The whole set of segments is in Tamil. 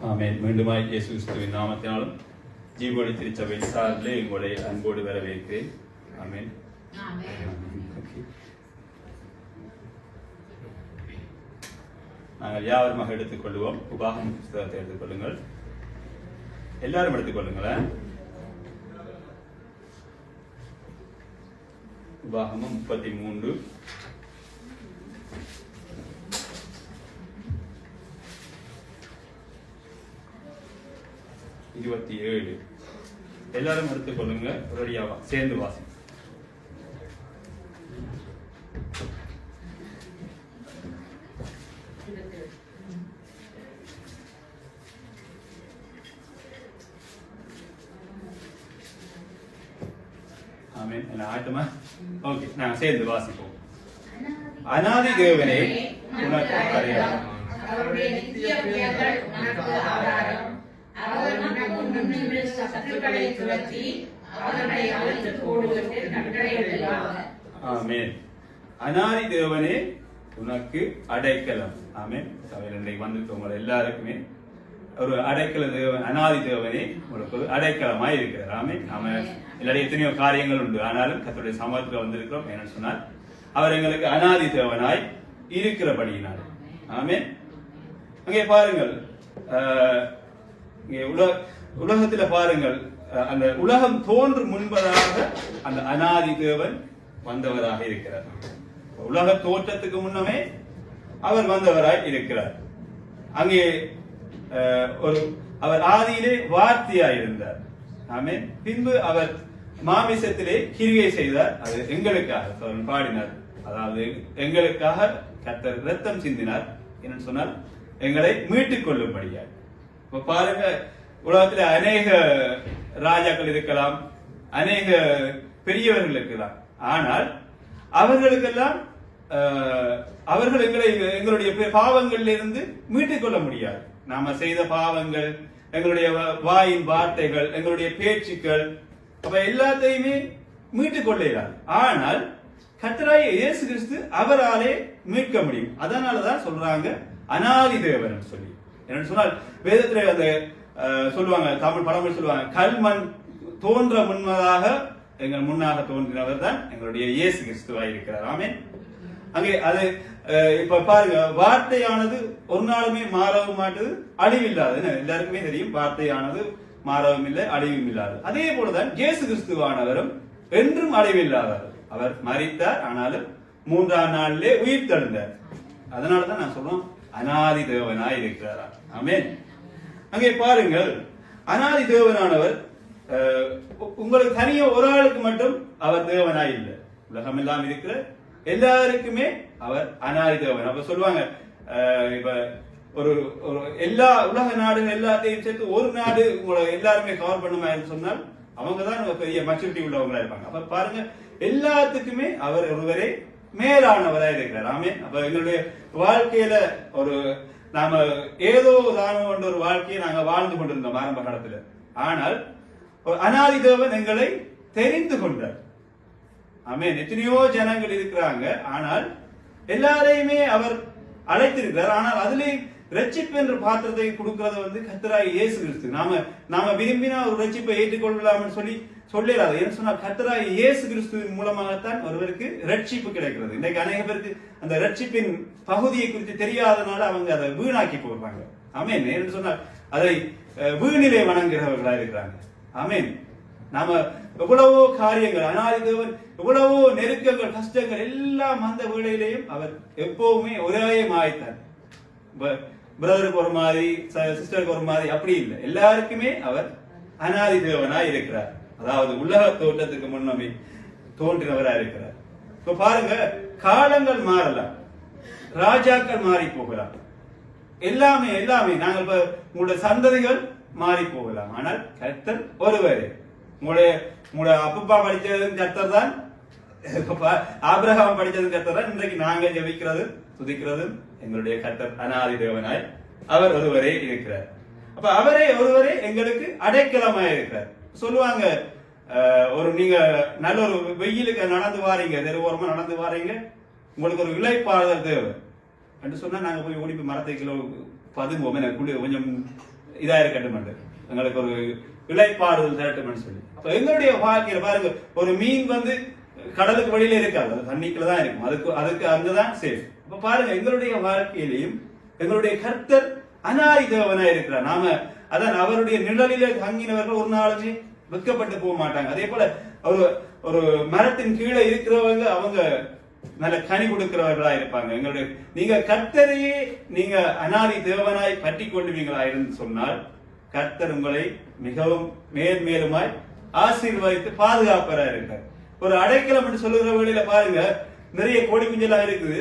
ஆமென். மீண்டுமாய் இயேசு கிறிஸ்துவின் நாமத்தினாலும் ஜீவொளி திருச்சபை சார்பிலே உங்களை அன்போடு வரவேற்கிறேன். ஆமென். நாங்கள் யாவருமாக எடுத்துக்கொள்வோம். உபாகமம் புத்தகத்தை எடுத்துக்கொள்ளுங்கள். எல்லாரும் எடுத்துக்கொள்ளுங்களேன். உபாகமம் 33 27 எல்லாரும் எடுத்துக்கொள்ளுங்க. ரெடியாவா சேர்ந்து வாசி. ஆமென். என்ன ஆயத்தமா? ஓகே, நாங்க சேர்ந்து வாசிப்போம். அநாதி தேவனே உனக்கு அடையாளம், அவருடைய நித்திய கிரியைகள் உனக்கு ஆதாரம். அவர் உனக்கு முன்னின்று சத்துருக்களை துரத்தி அவர்களை அழித்து போடுவதற்கு கட்டளையிடுவார். ஆமென். அநாதி தேவனே உனக்கு அடைக்கலம். ஆமென். சபையில் இன்றைக்கு வந்திருக்கவங்க எல்லாருக்குமே ஒரு அடைக்கல தேவன், அநாதி தேவனே உங்களுக்கு ஒரு அடைக்கலமாய் இருக்கிறார். ஆமென். நாம எல்லாரும் எத்தனையோ காரியங்கள் உண்டு, ஆனாலும் கர்த்தருடைய சமூகத்தில் வந்திருக்கிறோம். என்னன்னு சொன்னால் அவர் எங்களுக்கு அநாதி தேவனாய் இருக்கிறபடியினார். ஆமென். அங்கே பாருங்கள், உலகத்துல பாருங்கள், அந்த உலகம் தோன்றும் முன்பதாக அந்த அநாதி தேவன் வந்தவராக இருக்கிறார். உலக தோற்றத்துக்கு முன்னமே அவர் வந்தவராய் இருக்கிறார். அங்கே அவர் ஆதியிலே வார்த்தையாய் இருந்தார். ஆமென். பின்பு அவர் மாமிசத்திலே கிரியை செய்தார். அது எங்களுக்காக பாடினார். அதாவது எங்களுக்காக கர்த்தர் ரத்தம் சிந்தினார். என்ன சொன்னால் எங்களை மீட்டுக் கொள்ளும்படியா. இப்ப பாருங்க, உலகத்துல அநேக ராஜாக்கள் இருக்கலாம், அநேக பெரியவர்கள் இருக்கலாம். ஆனால் அவர்களுக்கெல்லாம் அவர்கள் எங்களுடைய பாவங்களில் இருந்து மீட்டுக் கொள்ள முடியாது. நாம செய்த பாவங்கள், எங்களுடைய வாயின் வார்த்தைகள், எங்களுடைய பேச்சுக்கள், அப்ப எல்லாத்தையுமே மீட்டுக் கொள்ள இயலாது. ஆனால் கர்த்தராகிய இயேசு கிறிஸ்து அவராலே மீட்க முடியும். அதனாலதான் சொல்றாங்க அநாதி தேவன் சொல்லி. என்ன சொன்னால் வேதத்துல அந்த சொல்லுவாங்க, தமிழ் பழமொழி சொல்லுவாங்க, கல்மண் தோன்ற முன்னதாக எங்கள் முன்னாக தோன்றினவர் தான் எங்களுடைய இயேசு கிறிஸ்துவாய் இருக்கிறார். ஆமென். அங்கே அது இப்ப பாருங்க, வார்த்தையானது ஒரு நாளுமே மாறவும் மாட்டது, அழிவில்லாது. எல்லாருக்குமே தெரியும், வார்த்தையானது மாறவும் இல்லை, அழிவும் இல்லாது. அதே போலதான் இயேசு கிறிஸ்துவானவரும் என்றும் அழிவில்லாதவர். அவர் மரித்தார், ஆனாலும் 3ஆம் நாளிலே உயிர் தெழுந்தார். அதனாலதான் நான் சொல்றோம் அநாதி தேவனாய் இருக்கிறாரா. ஆமென். அங்கே பாருங்கள், அநாதி தேவனானவர் உங்களுக்கு தனியா ஒரு ஆளுக்கு மட்டும் அவர் தேவனாய் இல்லை. உலகம் எல்லாம் இருக்கிற எல்லாருக்குமே அவர் அநாதி தேவன். அப்ப சொல்லுவாங்க, இப்ப ஒரு எல்லா உலக நாடுகள் எல்லாத்தையும் சேர்த்து ஒரு நாடு உங்களை எல்லாருமே கவர் பண்ணுமா சொன்னால் அவங்கதான் பெரிய மெச்சூரிட்டி உள்ளவங்களா இருப்பாங்க. அப்ப பாருங்க, எல்லாத்துக்குமே அவர் ஒருவரே மேலானவராக இருக்கிறார். ஆமென். அப்ப எங்களுடைய வாழ்க்கையில நாம ஏதோ தானம் கொண்ட ஒரு வாழ்க்கையை நாங்க வாழ்ந்து கொண்டிருந்தோம் ஆரம்ப காலத்துல. ஆனால் அநாதி தேவன் எங்களை தெரிந்து கொண்டார். ஆமென். எத்தனையோ ஜனங்கள் இருக்கிறாங்க, ஆனால் எல்லாரையுமே அவர் அழைத்திருக்கிறார். ஆனால் அதிலே ரட்சிப்பு என்ற பாத்திரத்தை கொடுக்கிறது கர்த்தராகிய இயேசு கிறிஸ்து. நாம விரும்பினா ஒரு ரட்சிப்பை ஏற்றுக்கொள்ளலாம்னு சொல்லலாது. என்ன சொன்னா கர்த்தராகிய இயேசு கிறிஸ்துவின் மூலமாகத்தான் ஒருவருக்கு ரட்சிப்பு கிடைக்கிறது. இன்னைக்கு அநேக பேருக்கு அந்த ரட்சிப்பின் பகுதியை குறித்து தெரியாதனால அவங்க அதை வீணாக்கி போடுறாங்க. ஆமென். என்று சொன்னால் அதை வீணிலே வணங்குகிறவர்களா இருக்கிறாங்க. ஆமென். நாம எவ்வளவோ காரியங்கள், அநாதி தேவன் எவ்வளவோ நெருக்கங்கள், கஷ்டங்கள் எல்லாம் அந்த வேளையிலேயும் அவர் எப்பவுமே ஒரே மாய்த்தார். பிரதருக்கு ஒரு மாதிரி, சிஸ்டருக்கு ஒரு மாதிரி அப்படி இல்லை. எல்லாருக்குமே அவர் அநாதி தேவனாய் இருக்கிறார். அதாவது உலக தோற்றத்துக்கு முன்னமே தோன்றினவராக இருக்கிறார். இப்ப பாருங்க, காலங்கள் மாறலாம், ராஜாக்கள் மாறி போகலாம், எல்லாமே நாங்கள் இப்ப உங்களுடைய சந்ததிகள் மாறி போகலாம். ஆனால் கர்த்தர் ஒருவரே. உங்களுடைய அப்பா படிச்சதும் கர்த்தர் தான், ஆபிரகாம் படிச்சதும் கர்த்தர் தான். இன்றைக்கு நாங்க ஜெபிக்கிறது துதிக்கிறது எங்களுடைய கர்த்தர் அநாதி தேவனாய் அவர் ஒருவரே இருக்கிறார். அப்ப அவரே ஒருவரே எங்களுக்கு அடைக்கலமாய் இருக்கிறார். சொல்லுவாங்க, நீங்க நல்ல ஒரு வெயிலுக்கு நடந்து வாரீங்க, தெருவோரமா நடந்து வாரீங்க, உங்களுக்கு ஒரு இளைப்பாறுதல் தேவை என்று சொன்னா நாங்க போய் ஓடி போய் மரத்தை கிலோ பதுங்குவோம். எனக்கு கொஞ்சம் இதா இருக்கட்டும் என்று எங்களுக்கு ஒரு இளைப்பாறுதல் தரட்டும் சொல்லி. அப்ப எங்களுடைய வாழ்க்கையில பாருங்க, ஒரு மீன் வந்து கடலுக்கு வெளியில இருக்காது, அது தண்ணிக்குள்ள தான் இருக்கும், அதுக்கு அங்கதான் சேஃப். அப்ப பாருங்க, எங்களுடைய வாழ்க்கையிலையும் எங்களுடைய கர்த்தர் அனாதி தேவனா இருக்கிறார். நாம அதான் அவருடைய நிழலில தங்கினவர்கள் ஒரு நாளுமே வெட்கப்பட்டு போக மாட்டாங்க. அதே போல ஒரு மரத்தின் கீழே இருக்கிறவங்க அவங்க நல்ல கனி கொடுக்கிறவர்களா இருப்பாங்க. எங்களுடைய நீங்க கர்த்தரையே நீங்க அனாதி தேவனாய் பற்றி கொள்வீங்களா இருந்து சொன்னால் கர்த்தர் உங்களை மிகவும் மேன்மேலுமாய் ஆசீர்வதித்து பாதுகாப்பரா இருக்கார். ஒரு அடைக்கலம் என்று சொல்லுகிற வேளையில பாருங்க, நிறைய கோடி குஞ்செல்லாம் இருக்குது,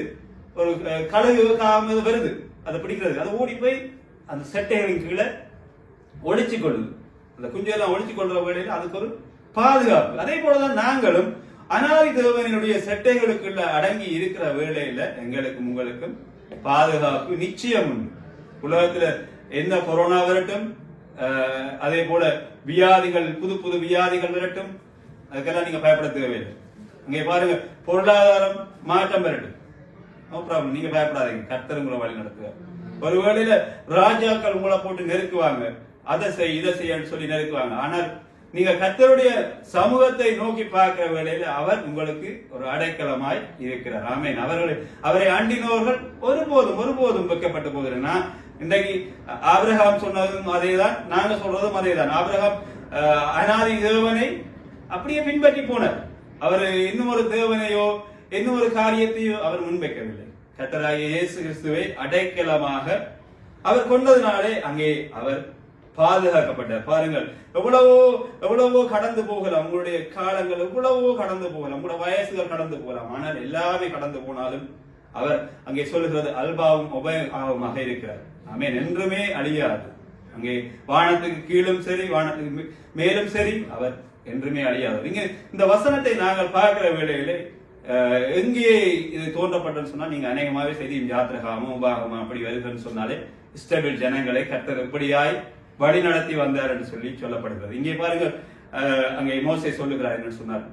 ஒரு கழுகு காமது வருது, அதை பிடிக்கிறது, அதை ஓடி போய் அந்த செட்டைகளின் கீழே ஒழிச்சு கொள்ளுது. அந்த குஞ்செல்லாம் ஒழிச்சு கொள்ற வேளையில அதுக்கு ஒரு பாதுகாப்பு. அதே போலதான் நாங்களும் அனாதி தேவனுடைய செட்டைகளுக்குள்ள அடங்கி இருக்கிற வேளையில எங்களுக்கும் உங்களுக்கும் பாதுகாப்பு நிச்சயம் உண்டு. உலகத்துல எந்த கொரோனா வரட்டும், அதே போல வியாதிகள், புது புது வியாதிகள் வரட்டும், அதுக்கெல்லாம் நீங்க பயப்பட தேவையில்லை. அங்கே பாருங்க, பொருளாதாரம் மாற்றம் வரட்டும், நோ ப்ராப்ளம், நீங்க பயப்படாதீங்க, கர்த்தர் உங்களை வழி நடத்துவார். ஒரு வேளையில ராஜாக்கள் உங்களை போட்டு நெருக்குவாங்க, அதை செய் இதை செய்யன்னு சொல்லி நெருக்குவாங்க. ஆனால் நீங்க கர்த்தருடைய சமூகத்தை நோக்கி பார்க்கிற வேளையில அவர் உங்களுக்கு ஒரு அடைக்கலமாய் இருக்கிறார். ஆமென். அவரை அண்டினவர்கள் ஒருபோதும் வெட்கப்பட்டு போகிறேன்னா, இன்றைக்கு ஆபிரகாம் சொன்னதும் அதேதான், நாங்க சொல்றதும் அதேதான். ஆபிரகாம் அனாதி தேவனை அப்படியே பின்பற்றி போனார். அவர் இன்னும் ஒரு தேவனையோ இன்னும் ஒரு காரியத்தையோ அவர் முன்வைக்கவில்லை. கர்த்தராகிய இயேசு கிறிஸ்துவை அடைக்கலமாக அவர் கொண்டதினாலே அங்கே அவர் பாதுகாக்கப்பட்டார். பாருங்கள், எவ்வளவோ கடந்து போகலாம், உங்களுடைய காலங்கள் எவ்வளவோ கடந்து போகலாம், உங்களுடைய வயசுகள் கடந்து போகலாம், ஆனால் எல்லாமே கடந்து போனாலும் அவர் அங்கே சொல்லுகிறது அல்பாவும் உபயோகமாக இருக்கிறார். ஆமென். என்றுமே அழியாது. அங்கே வானத்துக்கு கீழும் சரி, வானத்துக்கு மேலும் சரி, அவர் என்றுமே அழியாது. நீங்க இந்த வசனத்தை நாங்கள் பார்க்கிற வேளையிலே எங்கே இது தோன்றப்பட்டன்னு சொன்னா, நீங்க அநேகமாவே செய்தியும் யாத்திரகாமம் உபாகமும் அப்படி வருதுன்னு சொன்னாலே இஸ்ரவேல் ஜனங்களை கர்த்தர் எப்படியாய் வழி நடத்தி வந்தார் என்று சொல்லி சொல்லப்படுகிறது. இங்கே பாருங்க, அங்கே மோசே சொல்லுகிறார் என்று சொன்னார்,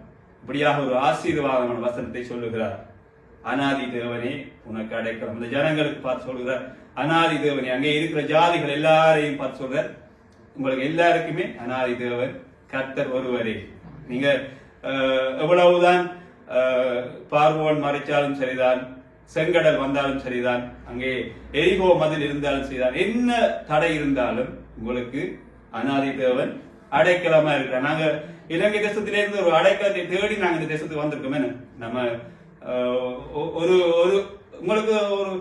இப்படியாக ஒரு ஆசீர்வாதமான வசனத்தை சொல்லுகிறார். அனாதி தேவனே உனக்கு அடைக்கலம். அந்த ஜனங்களுக்கு பார்த்து சொல்லுகிறார் அனாதி தேவனே. அங்கே இருக்கிற ஜாதிகள் எல்லாரையும் பார்த்து சொல்றார், உங்களுக்கு எல்லாருக்குமே அனாதி தேவன் கர்த்தர் ஒருவரே. நீங்க எவ்வளவுதான் பார்வோன் மறைச்சாலும் சரிதான், செங்கடல் வந்தாலும் சரிதான், அங்கே எரிகோ மதில் இருந்தாலும் சரிதான், என்ன தடை இருந்தாலும் உங்களுக்கு அனாதி தேவன் அடைக்கலமா இருக்கிறார். நாங்க இலங்கை தேசத்திலிருந்து ஒரு அடைக்கலத்தை தேடி நாங்க இந்த தேசத்துக்கு வந்திருக்கோமே. நம்ம ஒரு உங்களுக்கு ஒரு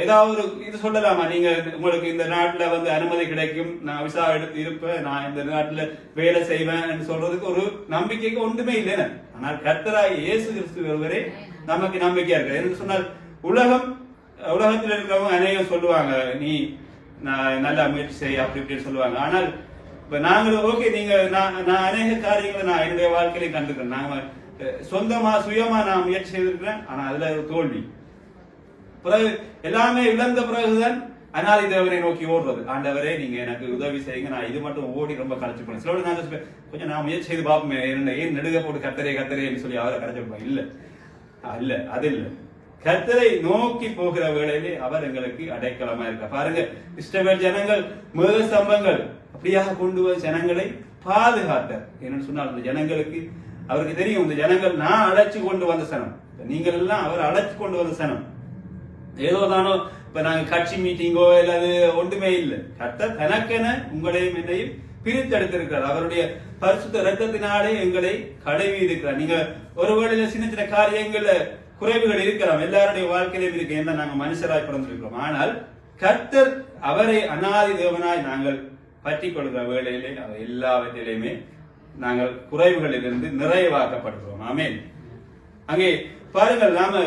ஏதாவது ஒரு இது சொல்லலாமா, நீங்க உங்களுக்கு இந்த நாட்டுல வந்து அனுமதி கிடைக்கும், நான் விசா எடுத்து இருப்பேன், நான் இந்த நாட்டுல வேலை செய்வேன் சொல்றதுக்கு ஒரு நம்பிக்கைக்கு ஒன்றுமே இல்லைன்னு. ஆனால் கர்த்தராகிய இயேசு கிறிஸ்து ஒருவரே நமக்கு நம்பிக்கையா இருக்கு. என்று சொன்னால் உலகத்தில் இருக்கிறவங்க அநேகம் சொல்லுவாங்க, நீ நல்லா முயற்சி செய்ய அப்படி இப்படின்னு சொல்லுவாங்க. ஆனால் இப்ப நாங்களும் ஓகே, நீங்க நான் அநேக காரியங்களை நான் என்னுடைய வாழ்க்கையிலையும் கண்டுக்கிறேன். நாங்க சுயமா நான் முயற்சி செய்திருக்கிறேன், ஆனா அதுல ஒரு தோல்வி. பிறகு எல்லாமே இழந்த பிறகுதான் அனாதி தேவனை நோக்கி ஓடுறது. ஆண்டவரே நீங்க எனக்கு உதவி செய்யுங்க, நான் இது மட்டும் ஓடி ரொம்ப கரைச்சு போனேன். சிலோட நான் கொஞ்சம் நான் முயற்சி செய்து பார்ப்போமே, ஏன் நெடுக போட்டு கத்தரேன்னு சொல்லி அவரை கரைச்சு போய் இல்ல அது இல்ல. கர்த்தரை நோக்கி போகிற வேளையிலே அவர் எங்களுக்கு அடைக்கலமா இருக்க. பாருங்க, இஸ்ரவேல் ஜனங்கள் மிருக ஸ்தம்பங்கள் அப்படியாக கொண்டு வந்த ஜனங்களை பாதுகாத்தார். என்னன்னு சொன்னால் அந்த ஜனங்களுக்கு அவருக்கு தெரியும், இந்த ஜனங்கள் நான் அழைச்சு கொண்டு வந்த சனம், நீங்கள் எல்லாம் அவர் அழைச்சு கொண்டு வந்த சனம். ஏதோ தானோ இப்ப நாங்க கட்சி மீட்டிங்கோ இல்லாது ஒன்றுமே இல்லை. கர்த்தர் தனக்கென உங்களையும் என்னையும் பிரித்தெடுத்திருக்கிறார். அவருடைய பரிசுத்த ரத்தத்தினாலே எங்களை கழுவி இருக்கிறார். நீங்க ஒருவேளை சின்ன சின்ன காரியங்கள்ல குறைவுகள் இருக்கலாம், எல்லாருடைய வாழ்க்கையிலும் இருக்கு, ஏன்னா நாங்க மனுஷராய் பிறந்திருக்கிறோம். ஆனால் கர்த்தர் அவரை அனாதி தேவனாய் நாங்கள் பற்றி கொள்கிற வேளையிலே அவர் எல்லாவற்றிலையுமே நாங்கள் குறைவுகளிலிருந்து நிறைவாக்கப்படுகிறோம். ஆமென். அங்கே பாருங்கள், நாம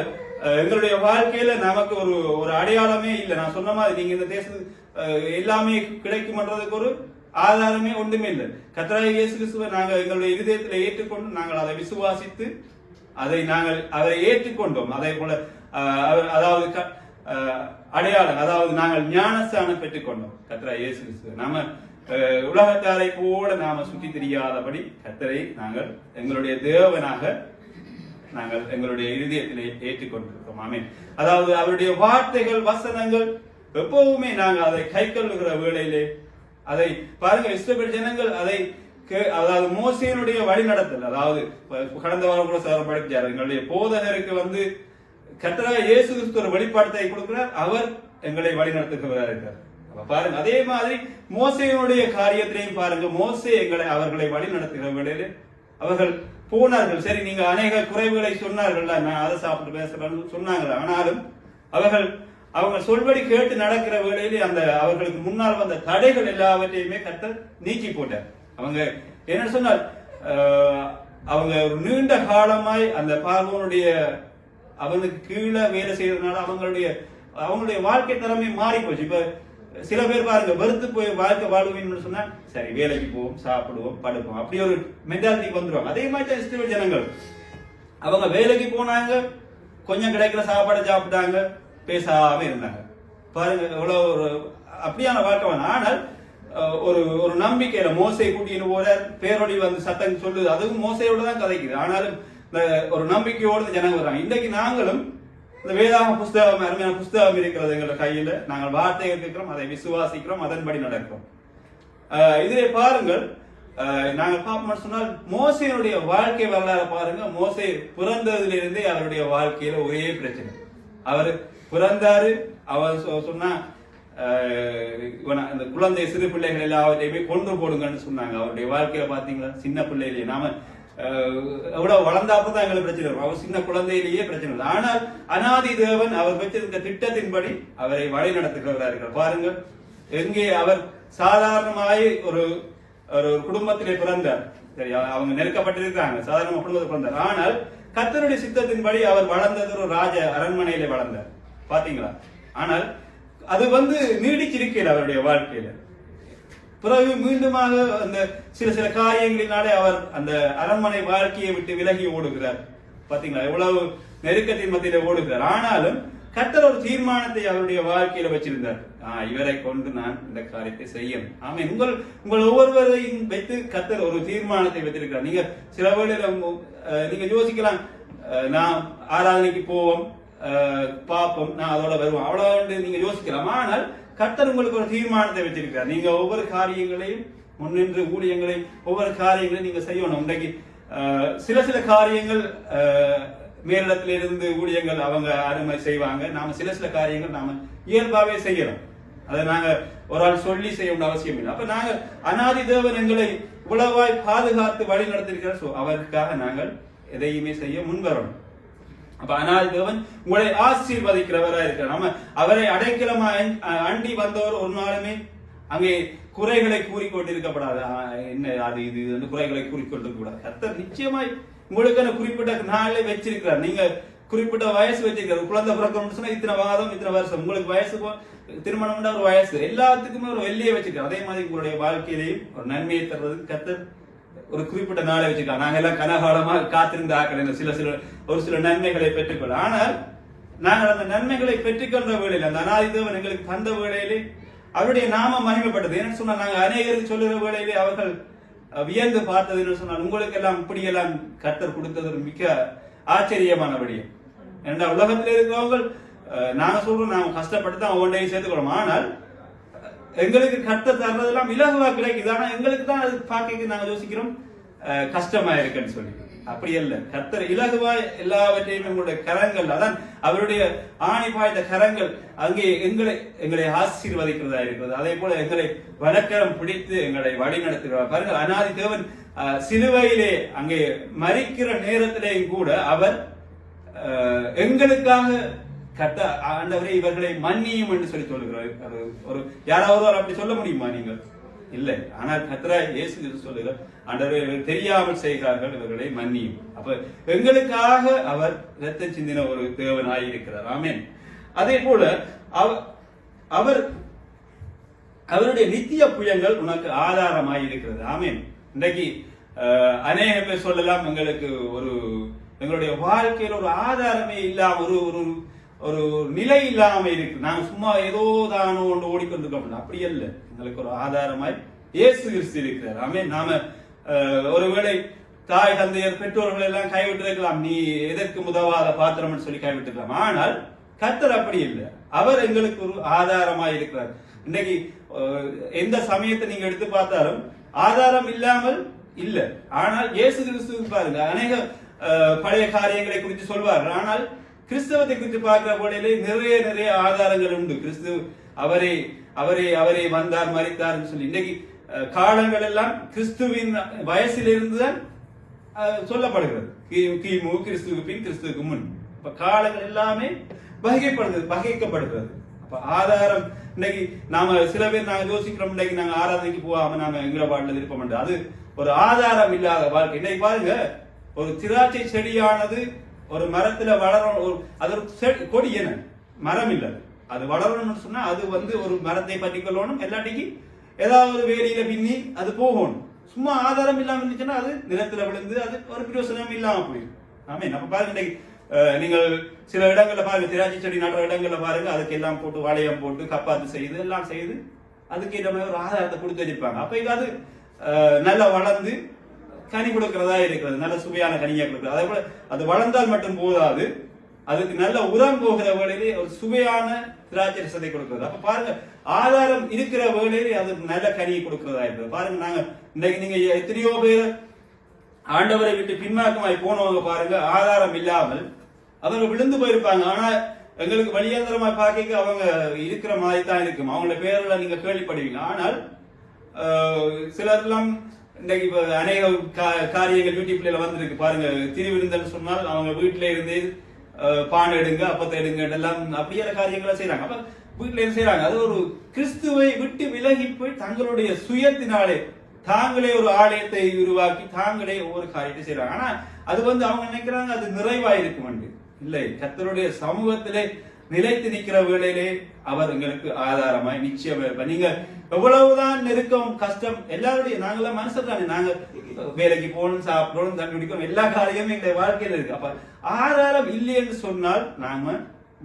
எங்களுடைய வாழ்க்கையில நமக்கு ஒரு அடையாளமே இல்லை. நான் சொன்ன மாதிரி நீங்க இந்த தேசத்துக்கு எல்லாமே கிடைக்கும்ன்றதுக்கு ஒரு ஆதாரமே ஒன்றுமே இல்லை. கர்த்தராகிய இயேசு கிறிஸ்துவை நாங்கள் எங்களுடைய இருதயத்தில் ஏற்றுக்கொண்டு நாங்கள் அதை விசுவாசித்து அதை ஏற்றுக்கொண்டோம். அதே போல அதாவது அடையாளம், அதாவது நாங்கள் ஞானஸ்தானம் பெற்றுக்கொண்டோம் கர்த்தராகிய இயேசு கிறிஸ்துவை. நாம உலகத்தாரை போல நாம சுற்றி தெரியாதபடி கர்த்தரை நாங்கள் எங்களுடைய தேவனாக நாங்கள் எங்களுடைய இருதயத்திலே ஏற்றுக்கொண்டிருக்கிறோம். ஆமென். அதாவது அவருடைய வார்த்தைகள் வசனங்கள் எப்பவுமே நாங்கள் அதை கை கொள்ளுகிற வேளையிலே அதை பாருங்க, இஸ்ரவேல் ஜனங்கள் அதை அதாவது மோசேயினுடைய வழி நடத்தல், அதாவது கடந்த வாரம் கூட சார் படிச்சார், எங்களுடைய போதகருக்கு கர்த்தராகிய இயேசு கிறிஸ்து ஒரு வெளிப்பாட்டை கொடுக்கிறார், அவர் எங்களை வழி நடத்துகிறவராக இருக்கிறார். பாருங்க, அதே மாதிரி மோசேயினுடைய காரியத்திலையும் பாருங்க, மோசே அவர்களை வழி நடத்துகிறவர்களே அவர்கள் போனார்கள். சரி, நீங்க அநேக குறைவுகளை சொன்னார்கள், நான் அதை சாப்பிட்டு பேசுறேன்னு சொன்னாங்க. ஆனாலும் அவங்க சொல்படி கேட்டு நடக்கிற வேளையிலே அவர்களுக்கு முன்னால் வந்த தடைகள் எல்லாவற்றையுமே கர்த்தர் நீக்கி போட்டார். அவங்க என்ன சொன்னால், அவங்க ஒரு நீண்ட காலமாய் அந்த பார்வோனுடைய அவனுக்கு கீழே வேலை செய்யறதுனால அவங்களுடைய வாழ்க்கை தரமே மாறி போச்சு. இப்ப சில பேர் பாருங்க, வெறுத்து போய் வாழ்க்கை வாழ்வுன்னு சொன்னா சரி வேலைக்கு போவோம், சாப்பிடுவோம், படுப்போம், அப்படி ஒரு மென்டாலிட்டிக்கு வந்துருவாங்க. அதே மாதிரி தான் இஸ்ரவேல் ஜனங்கள், அவங்க வேலைக்கு போனாங்க, கொஞ்சம் கிடைக்கிற சாப்பாடு சாப்பிட்டாங்க, பேசாம இருந்தாங்க. பாருங்க எவ்வளவு ஒரு அப்படியான வாழ்க்கை. ஆனால் ஒரு நம்பிக்கையில மோசை கூட்டின்னு போற பேரொழி சத்தம் சொல்லுது, அதுவும் மோசையோட தான் கதைக்குது. ஆனாலும் ஒரு நம்பிக்கையோடு ஜனங்க வர்றாங்க. இன்றைக்கு நாங்களும் இந்த வேதாகம புஸ்தகம், அருமையான புஸ்தகம் இருக்கிறது எங்களோட கையில, நாங்கள் வார்த்தையை கேட்கிறோம், அதை விசுவாசிக்கிறோம், அதன்படி நடக்கிறோம். இதிலே பாருங்கள், நாங்கள் பார்ப்போம் சொன்னால் மோசையினுடைய வாழ்க்கை வரலாறு பாருங்க. மோசே பிறந்ததிலிருந்தே அவருடைய வாழ்க்கையில ஒரே பிரச்சனை. அவர் பிறந்தாரு, அவர் சொன்னா இந்த குழந்தை சிறு பிள்ளைகள் எல்லாவற்றையுமே கொண்டு போடுங்கன்னு சொன்னாங்க. அவருடைய வாழ்க்கையில பாத்தீங்களா, சின்ன பிள்ளையிலேயே நாம எவ்வளவு வளர்ந்தாப்பதான் எங்களுக்கு பிரச்சனை வரும். அவர் சின்ன குழந்தையிலேயே பிரச்சனை இல்லை. ஆனால் அனாதி தேவன் அவர் வச்சிருந்த திட்டத்தின்படி அவரை வழி நடத்துகிறவராக இருக்கிறார். பாருங்க, எங்கே அவர் சாதாரணமாய் ஒரு குடும்பத்திலே பிறந்தார். சரி, அவங்க நெருக்கப்பட்டிருக்காங்க, சாதாரண குடும்பத்தில் பிறந்தார். ஆனால் கர்த்தருடைய சித்தத்தின்படி அவர் வளர்ந்தது ஒரு ராஜ அரண்மனையிலே வளர்ந்தார். பாத்தீங்களா? ஆனால் அது நீடிச்சிருக்கல அவருடைய வாழ்க்கையில. பிறகு மீண்டுமாக அந்த சில காரியங்களினாலே அவர் அந்த அரண்மனை வாழ்க்கையை விட்டு விலகி ஓடுகிறார். பாத்தீங்களா, எவ்வளவு நெருக்கத்தின் மத்தியில ஓடுகிறார். ஆனாலும் கர்த்தர் ஒரு தீர்மானத்தை அவருடைய வாழ்க்கையில வச்சிருந்தார். இவரை கொண்டு நான் இந்த காரியத்தை செய்யணும். ஆமா, உங்கள் ஒவ்வொருவரையும் வைத்து கர்த்தர் ஒரு தீர்மானத்தை வைத்திருக்கிறார். நீங்க சில வேளையில நீங்க யோசிக்கலாம், நான் ஆராதனைக்கு போவோம், பார்ப்போம், நான் அதோட வருவோம், அவ்வளவு நீங்க யோசிக்கலாம். ஆனால் கர்த்தர் உங்களுக்கு ஒரு தீர்மானத்தை வச்சிருக்கிறார். நீங்க ஒவ்வொரு காரியங்களையும் முன்னின்று ஊழியங்களையும் ஒவ்வொரு காரியங்களையும் நீங்க செய்யணும். இன்றைக்கு சில காரியங்கள் மேலிடத்திலிருந்து ஊழியங்கள் அவங்க அருமை செய்வாங்க. நாம சில காரியங்கள் நாம இயல்பாவே செய்யறோம். அதை நாங்க ஒரு ஆள் சொல்லி செய்ய அவசியம் இல்லை. அப்ப நாங்க அனாதி தேவன் எங்களை உளவாய் பாதுகாத்து வழி நடத்திருக்கிறார். அவருக்காக நாங்கள் எதையுமே செய்ய முன்வரணும். அப்ப அனாதி தேவன் உங்களை ஆசீர்வதிக்கிறவரா இருக்கிறார். நம்ம அவரை அடைக்கலமா அண்டி வந்தவர் ஒரு நாளுமே அங்கே குறைகளை கூறிக்கொண்டிருக்கப்படாது. என்ன அது இது குறைகளை கூறிக்கொண்டிருக்க கூடாது. கர்த்தர் நிச்சயமாய் உங்களுக்கு குறிப்பிட்ட நாளை வச்சிருக்கிறார். நீங்க குறிப்பிட்ட வயசு வச்சிருக்கிறார். குழந்தை பிறக்கணும்னு சொன்னா இத்தனை வாதம், இத்தனை வருஷம். உங்களுக்கு வயசு திருமணம்னா ஒரு வயசு, எல்லாத்துக்குமே ஒரு வெள்ளியை வச்சிருக்காரு. அதே மாதிரி உங்களுடைய வாழ்க்கையிலையும் ஒரு நன்மையை தருவதற்கு கர்த்தர் ஒரு குறிப்பிட்ட நாளை வச்சிருக்காங்க. நாங்க எல்லாம் கனகாலமா காத்திருந்த ஆக்கள் ஒரு சில நன்மைகளை பெற்றுக்கொள்ள. ஆனால் நாங்கள் அந்த நன்மைகளை பெற்றுக்கொண்ட வேளையில், அந்த அனாதி தேவன் எங்களுக்கு தந்த வேளையிலே அவருடைய நாம மகிமைப்பட்டது. என்ன சொன்னா, நாங்க அநேகருக்கு சொல்லுற வேளையிலே அவர்கள் வியந்து பார்த்தது என்ன சொன்னால், உங்களுக்கு எல்லாம் இப்படியெல்லாம் கர்த்தர் கொடுத்தது ஒரு மிக ஆச்சரியமான விடயம். ஏன்னா உலகத்தில் இருக்கிறவங்க நாங்க சொல்றோம், நாம கஷ்டப்பட்டு தான் ஒன்றையும் சேர்த்துக்கணும். ஆனால் எங்களுக்கு கர்த்தர் தர்றதெல்லாம் இலகுவா கிடைக்குது. ஆனா எங்களுக்கு தான் அது பார்க்க நாங்க யோசிக்கிறோம் கஷ்டமா இருக்குன்னு சொல்லி. அப்படி அல்ல, கர்த்தர் இலகுவாய் எல்லாவற்றையும் எங்களுடைய கரங்கள், அதான் அவருடைய ஆணி பாய்ந்த கரங்கள் அங்கே எங்களை ஆசீர்வதிக்கிறதா இருக்கிறது. அதே போல எங்களை வழக்கரம் பிடித்து எங்களை வழி நடத்துகிறார். பாருங்கள், அனாதி தேவன் சிலுவையிலே அங்கே மரிக்கிற நேரத்திலேயும் கூட அவர் எங்களுக்காக ஆண்டவரே இவர்களை மன்னியும் என்று சொல்லி சொல்லுகிறார். ஒரு யாராவது அப்படி சொல்ல முடியுமா? நீங்கள் இல்லை. ஆனால் கர்த்தராகிய இயேசு கிறிஸ்து சொல்லுகிறார், ஆண்டவரே தெரியாமல் செய்கிறார்கள், இவர்களை மன்னியும். அப்ப எங்களுக்காக அவர் இரத்தம் சிந்தின ஒரு தேவனாய் இருக்கிறார். ஆமென். அதே போல அவருடைய நித்திய புயங்கள் உனக்கு ஆதாரமாய் இருக்கிறது. ஆமென். இன்றைக்கு அநேக பேர் சொல்லலாம், எங்களுக்கு எங்களுடைய வாழ்க்கையில் ஒரு ஆதாரமே இல்லாம ஒரு நிலை இல்லாம இருக்கு, நாங்க சும்மா ஏதோ தானோ ஒன்று ஓடிக்கொண்டிருக்கோம். அப்படி அல்ல, எங்களுக்கு ஒரு ஆதாரமாய் இயேசு கிறிஸ்து இருக்கிறார். ஆமென். நாம ஒருவேளை தாய் தந்தையர் பெற்றோர்கள் எல்லாம் கைவிட்டு இருக்கலாம், நீ எதற்கு உதவாத பாத்திரம் சொல்லி கைவிட்டுக்கலாம். ஆனால் கர்த்தர் அப்படி இல்லை, அவர் எங்களுக்கு ஒரு ஆதாரமாய் இருக்கிறார். இன்னைக்கு எந்த சமயத்தை நீங்க எடுத்து பார்த்தாலும் ஆதாரம் இல்லாமல் இல்ல. ஆனால் இயேசு கிறிஸ்துவுக்கு பாருங்க அநேக பழைய காரியங்களை குறித்து சொல்வார். ஆனால் கிறிஸ்தவத்தை குறித்து பார்க்கிற போலே நிறைய நிறைய ஆதாரங்கள் உண்டு. கிறிஸ்து அவரே அவரே அவரே வந்தார் மரித்தார் சொல்லி இன்றைக்கு காலங்கள் எல்லாம் கிறிஸ்துவின் வயசிலிருந்து தான் சொல்லப்படுகிறது. கிமு, கிறிஸ்துவுக்கு பின், கிறிஸ்துவுக்கு முன். காலங்கள் எல்லாமே வகைக்கப்படுகிறது. அப்ப ஆதாரம் இன்னைக்கு நாம சில பேர் நாங்க யோசிக்கிறோம், இன்னைக்கு நாங்க ஆராதனைக்கு போகாம நாம எங்களை பாட்டுல விருப்பம் பண்றது, அது ஒரு ஆதாரம் இல்லாத வாழ்க்கை. இன்னைக்கு பாருங்க, ஒரு திராட்சை செடியானது ஒரு மரத்துல வளரணும், அது ஒரு கொடி என்ன மரம் இல்ல, அது வளரணும்னு சொன்னா அது ஒரு மரத்தை பற்றி கொள்ளணும், எல்லாட்டிக்கு ஏதாவது ஒரு வேலியில பின்னி அது போகணும். சும்மா ஆதாரம் இல்லாம இருந்துச்சுன்னா அது நிலத்துல விழுந்து அது ஒரு பிரயோசனம் இல்லாம போயிடும். ஆமே நம்ம பாருங்க, இன்னைக்கு நீங்கள் சில இடங்கள்ல பாருங்க, திராட்சை செடி நடுற இடங்கள்ல பாருங்க, அதுக்கு எல்லாம் போட்டு வாழையம் போட்டு கப்பாத்து செய்து எல்லாம் செய்து அதுக்கு ஏற்ற மாதிரி ஒரு ஆதாரத்தை கொடுத்து வச்சிருப்பாங்க. அப்ப இது அது நல்லா வளர்ந்து கனி கொடுக்கிறதா இருக்கிறது, நல்ல சுவையான கனியா கொடுக்கிறது. அதே போல அது வளர்ந்தால் மட்டும் போதாது, அதுக்கு நல்ல உரம் போகிற வேளையிலே ஒரு சுவையான திராட்சை ரசத்தை கொடுக்கிறது. அப்ப பாருங்க, ஆதாரம் இருக்கிற வேளையிலே அது நல்ல கனியை கொடுக்கிறதா இருக்கிறது. பாருங்க, நாங்க இன்னைக்கு நீங்க எத்தனையோ பேர் ஆண்டவரை விட்டு பின்மாக்கமாய் போனவங்க பாருங்க, ஆதாரம் இல்லாமல் அவங்க விழுந்து போயிருப்பாங்க. ஆனா எங்களுக்கு வழியாந்திரமா பார்க்க அவங்க இருக்கிற மாதிரி தான் இருக்கும். அவங்கள பேரெல்லாம் நீங்க கேள்விப்படுவீங்க. ஆனால் சிலர்லாம் இன்னைக்கு அநேக காரியங்கள் யூடியூப்ல வந்திருக்கு பாருங்க. திருவிருந்தல் சொன்னால் அவங்க வீட்டில இருந்து பானை எடுங்க, அப்பத்தை எடுங்க எல்லாம் அப்படியான காரியங்களை செய்யறாங்க. அப்ப வீட்டுல இருந்து செய்யறாங்க. அது ஒரு கிறிஸ்துவை விட்டு விலகி போய் தங்களுடைய சுயத்தினாலே தாங்களே ஒரு ஆலயத்தை உருவாக்கி தாங்களே ஒவ்வொரு காரியத்தை செய்யறாங்க. ஆனா அது அவங்க நினைக்கிறாங்க அது நிறைவாயிருக்கும். இல்லை, கர்த்தருடைய சமூகத்திலே நிலைத்து நிற்கிற வேளையிலே அவர் எங்களுக்கு ஆதாரமாய் நிச்சயம் இருப்பார். நீங்க எவ்வளவுதான் நெருக்கம் கஷ்டம், எல்லாருடைய நாங்களாம் மனுஷர் தானே, நாங்க வேலைக்கு போகணும், சாப்பிடணும், தண்ணி குடிக்கணும், எல்லா காரியமும் எங்களுடைய வாழ்க்கையில இருக்கு. அப்ப ஆதாரம் இல்லை என்று சொன்னால் நாம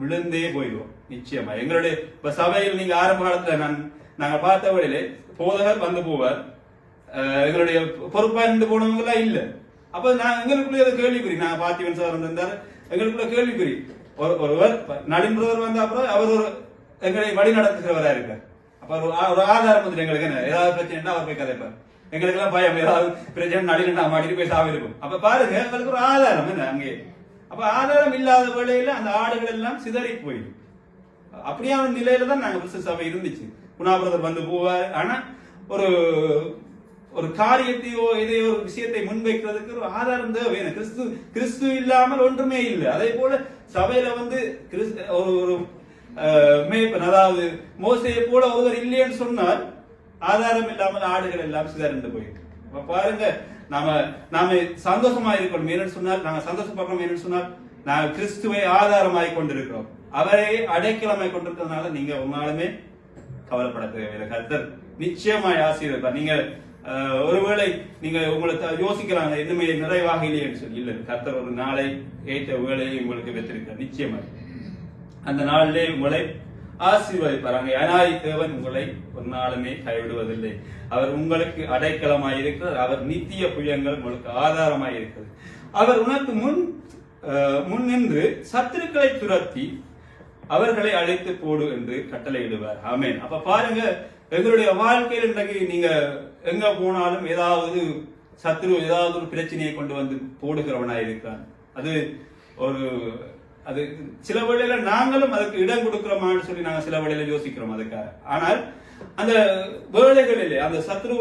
விழுந்தே போயிடுவோம் நிச்சயமா. எங்களுடைய இப்ப சபையில் நீங்க ஆரம்ப காலத்துல நாங்க பார்த்த வேளையிலே போதகர் வந்து போவார், எங்களுடைய பொறுப்பா நின்று போனவங்க எல்லாம் இல்ல. அப்ப நான் எங்களுக்குள்ள கேள்விக்குறி, நாங்க பார்த்திவன் சார் வந்திருந்தாரு, எங்களுக்குள்ள கேள்விக்குறி. ஒருவர் நடிம்புறவர் வந்த அப்புறம் அவர் ஒரு எங்களை வழி நடத்துகிறவரா இருக்கார். அப்ப ஒரு ஆதாரம் வந்து எங்களுக்கு என்ன ஏதாவது பிரச்சனை அவர் போய் கதைப்பார். எங்களுக்கு எல்லாம் பயம், ஏதாவது பிரச்சனை நடிகண்டா மாட்டிட்டு போய் சாவி இருக்கும். அப்ப பாருங்க, எங்களுக்கு ஒரு ஆதாரம் என்ன அங்கே. அப்ப ஆதாரம் இல்லாத வேளையில அந்த ஆடுகள் எல்லாம் சிதறி போயிடும். அப்படியான நிலையில தான் நாங்க கிறிஸ்து சபை இருந்துச்சு. குணாபிரதர் வந்து போவார். ஆனா ஒரு காரியத்தையோ எதையோ ஒரு விஷயத்தை முன்வைக்கிறதுக்கு ஒரு ஆதாரம் தேவை. கிறிஸ்து இல்லாமல் ஒன்றுமே இல்லை. அதே போல சபையில ஒரு மேய்ப்பன், அதாவது மோசையை போல ஒருவர் இல்லைன்னு சொன்னால் ஆதாரம் இல்லாமல் ஆடுகள் எல்லாம் சிதறந்து போயிருக்கு. பாருங்க, நாம சந்தோஷமா இருக்கணும். என்னன்னு சொன்னால் நாங்க சந்தோஷப்படுறோம். என்னன்னு சொன்னால் நாங்கள் கிறிஸ்துவை ஆதாரமாய் கொண்டிருக்கிறோம், அவரை அடைக்கலமாய் கொண்டிருக்கிறதுனால நீங்க உங்களாலுமே கவலைப்பட தேவையில்லை. கர்த்தர் நிச்சயமாய் ஆசீர்வதிப்பார். நீங்க ஒருவேளை நீங்க உங்களை யோசிக்கிறாங்க இன்னுமே நிறைவாக இல்லையேன்னு சொல்லி, இல்ல, கர்த்தர் ஒரு நாளை ஏற்ற வேலையை உங்களுக்கு வைத்திருக்கிறார். நிச்சயமா அந்த நாளிலே உங்களை ஆசீர்வதிப்பார். அனாதி தேவன் உங்களை ஒரு நாளுமே கைவிடுவதில்லை. அவர் உங்களுக்கு அடைக்கலமாய் இருக்கிறார். அவர் நித்திய புயங்கள் உங்களுக்கு ஆதாரமாய் இருக்கிறது. அவர் உனக்கு முன் நின்று சத்துருக்களை துரத்தி அவர்களை அழைத்து போடு என்று கட்டளையிடுவார். ஆமென். அப்ப பாருங்க, எங்களுடைய வாழ்க்கையில் இன்றைக்கு நீங்க எங்க போனாலும் ஏதாவது சத்ரு ஏதாவது ஒரு பிரச்சனையை கொண்டு வந்து போடுகிறவனாய் இருக்கான். அது சில வேளையில நாங்களும் அதுக்கு இடம் கொடுக்கிறோமான்னு சொல்லி நாங்க சில வேளையில யோசிக்கிறோம் அதுக்காக. ஆனால் அந்த வேளைகளிலே அந்த சத்ரு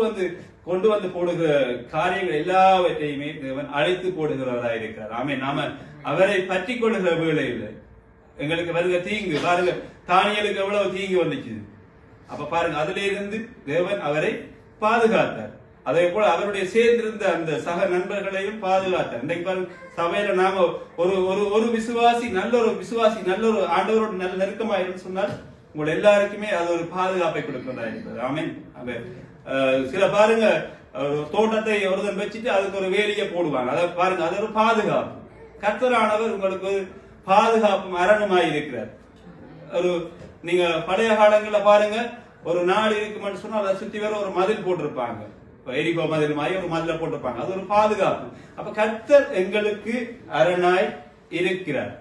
கொண்டு வந்து போடுகிற காரியங்கள் எல்லாவற்றையுமே தேவன் அழைத்து போடுகிறவராய் இருக்கிறார். ஆமே. நாம அவரை பற்றி கொள்ளுகிற வேளையில எங்களுக்கு வருகிற தீங்கு பாருங்க, தானியலுக்கு எவ்வளவு தீங்கு வந்துச்சு. அப்ப பாருங்க, அதுல இருந்து தேவன் அவரை பாதுகாத்தார். அதே போல அவருடைய சேர்ந்திருந்த அந்த சக நண்பர்களையும் பாதுகாத்தார். இன்றைக்கு பாருங்க, சபையில நாம ஒரு விசுவாசி நல்ல ஒரு ஆண்டவரோட நல்ல நெருக்கமாயிரும் சொன்னால் உங்களை எல்லாருக்குமே அது ஒரு பாதுகாப்பை கொடுக்கிறதா இருக்கிறது. ஆமென். சில பாருங்க, தோட்டத்தை ஒருத்தன் வச்சுட்டு அதுக்கு ஒரு வேலியை போடுவாங்க. அதை பாருங்க, அது ஒரு பாதுகாப்பு. கர்த்தரானவர் உங்களுக்கு பாதுகாப்பும் அரணுமாய் இருக்கிறார். நீங்க பழைய காலங்கள்ல பாருங்க, ஒரு நாடு இருக்குமென்னு சொன்னா அதை சுத்தி வேற ஒரு மதில் போட்டிருப்பாங்க. எரிகோ மதில் மாதிரி ஒரு மதில போட்டிருப்பாங்க. அது ஒரு பாதுகாப்பு. அப்ப கர்த்தர் எங்களுக்கு அரணாய் இருக்கிறார்.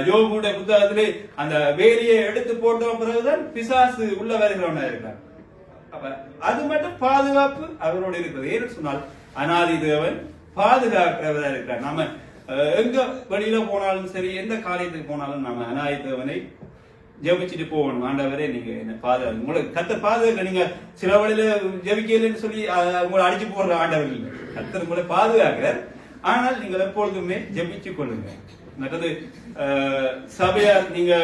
யோபுடைய புத்தகத்திலே அந்த வேலியை எடுத்து போட்ட பிறகுதான் பிசாசு உள்ள வருகிறவனா இருக்கிறான். அப்ப அது மட்டும் பாதுகாப்பு அவரோடு இருக்கிறது. ஏன்னு சொன்னால் அனாதி தேவன் பாதுகாக்கிறவரா இருக்கிறார். நாம எங்க வெளியில போனாலும் சரி, எந்த காரியத்துக்கு போனாலும் நாம அனாதி தேவனை ஜெபிச்சுட்டு போகணும். ஆண்டவரே நீங்க என்ன பாதுகாப்பு, உங்களுக்கு கர்த்தர் பாதுகாக்க. நீங்க சில வழியில ஜெபிக்கலன்னு சொல்லி உங்களை அடிச்சு போடுற ஆண்டவர் இல்லை. கர்த்தர் உங்களை பாதுகாக்கிறார். ஆனால் நீங்கள் எப்பொழுதுமே ஜெபிச்சு கொள்ளுங்க. மற்றது சபையார், நீங்க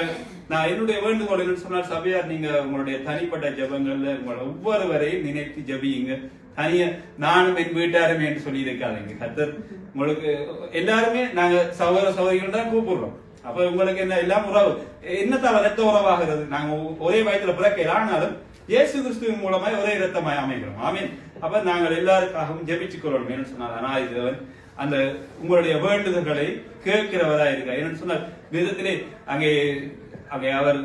நான் என்னுடைய வேண்டுகோள் என்னன்னு சொன்னால், சபையார் நீங்க உங்களுடைய தனிப்பட்ட ஜெபங்கள்ல உங்களை ஒவ்வொருவரையும் நினைத்து ஜெபியுங்க. தனிய நானும் என் வீட்டாருமே என்று சொல்லி இருக்காதீங்க. கர்த்தர் உங்களுக்கு எல்லாருமே நாங்க சகோதர சகோதரிகள் தான் கூப்பிடுறோம். அப்ப உங்களுக்கு என்ன எல்லாம் உறவு என்னத்தால ரத்த உறவாகிறது? நாங்க ஒரே வயத்துல பிறக்கையில், ஆனாலும் இயேசு கிறிஸ்துவின் மூலமாய் ஒரே இரத்தமாய் அமைகிறோம். ஆமீன். அப்ப நாங்கள் எல்லாருக்காகவும் ஜெபிச்சுக் கொள்ளணும். என்று சொன்னால் அனாதி தேவன் அந்த உங்களுடைய வேண்டுதல்களை கேட்கிறவரா இருக்கார். என்னன்னு சொன்னால் விதத்திலே அங்கே அங்கே அவர்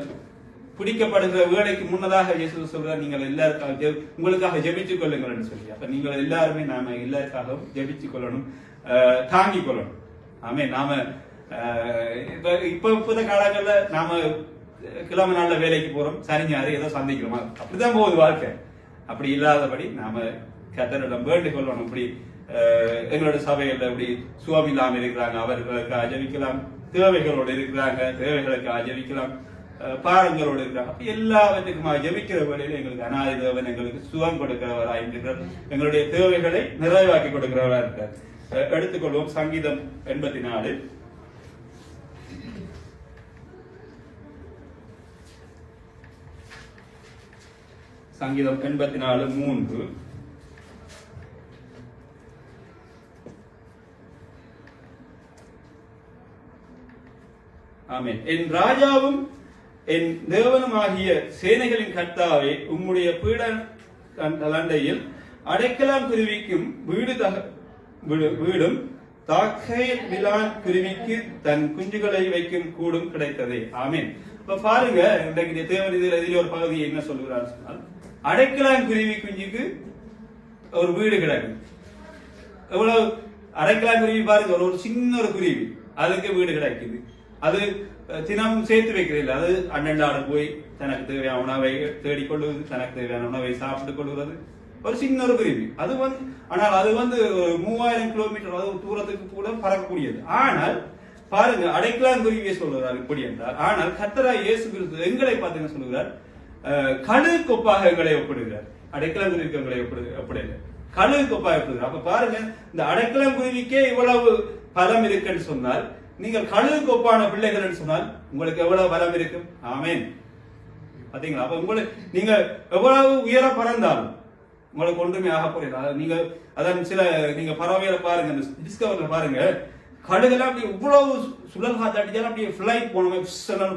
பிடிக்கப்படுகிற வேலைக்கு முன்னதாக இயேசு சொல்றார், நீங்கள் எல்லாருக்காக உங்களுக்காக ஜெபிச்சுக் கொள்ளுங்கள் என்று சொல்லி. அப்ப நீங்கள் எல்லாருமே நாம எல்லாருக்காகவும் ஜெபிச்சுக் கொள்ளணும், தாங்கிக் கொள்ளணும். ஆமே. நாம இப்ப காலங்கள்ல நாம கிழமை நாள்ல வேலைக்கு போறோம், சனி ஞாயிறு ஏதோ சந்திக்கிறோமா, அப்படிதான் போகுது வாழ்க்கை. அப்படி இல்லாதபடி நாம கர்த்தரிடம் வேண்டிக் கொள்ளணும். இப்படி எங்களோட சபைகள்ல இப்படி சுவாமி இல்லாம இருக்கிறாங்க, அவர்களுக்கு ஜெபிக்கலாம். தேவைகளோடு இருக்கிறாங்க, தேவைகளுக்கு ஜெபிக்கலாம். பாரங்களோடு இருக்கிறாங்க. அப்படி எல்லாவற்றுக்குமா ஜெபிக்கிற வேளையில எங்களுக்கு அனாதி தேவன் எங்களுக்கு சுகம் கொடுக்கிறவரா இருக்கிறார். எங்களுடைய தேவைகளை நிறைவாக்கி கொடுக்கிறவரா இருக்கார். எடுத்துக்கொள்வோம் சங்கீதம் 84. சங்கீதம் 84:3. ஆமென். என் ராஜாவும் என் தேவனுமாகிய சேனைகளின் கர்த்தாவே, உம்முடைய பீட தண்டையில் அடைக்கலம் குருவிக்கும் வீடும் தாக்கையில் விலான் குருவிக்கு தன் குஞ்சுகளை வைக்கும் கூடும் கிடைத்ததே. ஆமீன். இப்ப பாருங்க, இன்றைக்கு தேவன் இதில் ஒரு பகுதியை என்ன சொல்லுகிறார் சொன்னால், அடைக்கலம் குருவி குஞ்சுக்கு ஒரு வீடு கிடக்கு. எவ்வளவு அடைக்கலம் குருவி பாருங்க, ஒரு சின்ன ஒரு குருவி, அதுக்கு வீடு கிடைக்குது. அது தினமும் சேர்த்து வைக்கிறது. அது அண்ணாடு போய் தனக்கு தேவையான உணவை தேடிக்கொள்வது, தனக்கு தேவையான உணவை சாப்பிட்டுக் கொள்வது. ஒரு சின்ன ஒரு குருவி அது ஆனால் அது 3000 கிலோமீட்டர் தூரத்துக்கு கூட பறக்கக்கூடியது. ஆனால் பாருங்க, அடைக்கலம் குருவியை சொல்லுகிறார் இப்படி என்றால். ஆனால் கர்த்தராகிய இயேசு கிறிஸ்து எங்களை பார்த்தீங்கன்னா சொல்லுகிறார், கழு கொப்பாக எங்களை ஒப்பிடுகிறார். அடைக்கலம் குருவிக்கு எங்களை ஒப்பிடல, கழு கொப்பாக ஒப்பிடுகிறார். அப்ப பாருங்க, இந்த அடைக்கலம் குருவிக்கே இவ்வளவு பலம் இருக்குன்னு சொன்னால், நீங்கள் கழுகுக்கு ஒப்பான பிள்ளைகள் சொன்னால் உங்களுக்கு எவ்வளவு பலம் இருக்கும். ஆமேன். பாத்தீங்களா? அப்ப உங்களுக்கு நீங்க எவ்வளவு உயர பறந்தாலும் உங்களுக்கு ஒன்றுமே ஆக போறது. நீங்க அதான் சில நீங்க பறவைகளை பாருங்க, டிஸ்கவர்ல பாருங்க, கழுகுலாம் அப்படி இவ்வளவு சுழல் காத்தடிச்சாலும் அப்படியே பிளைட் போன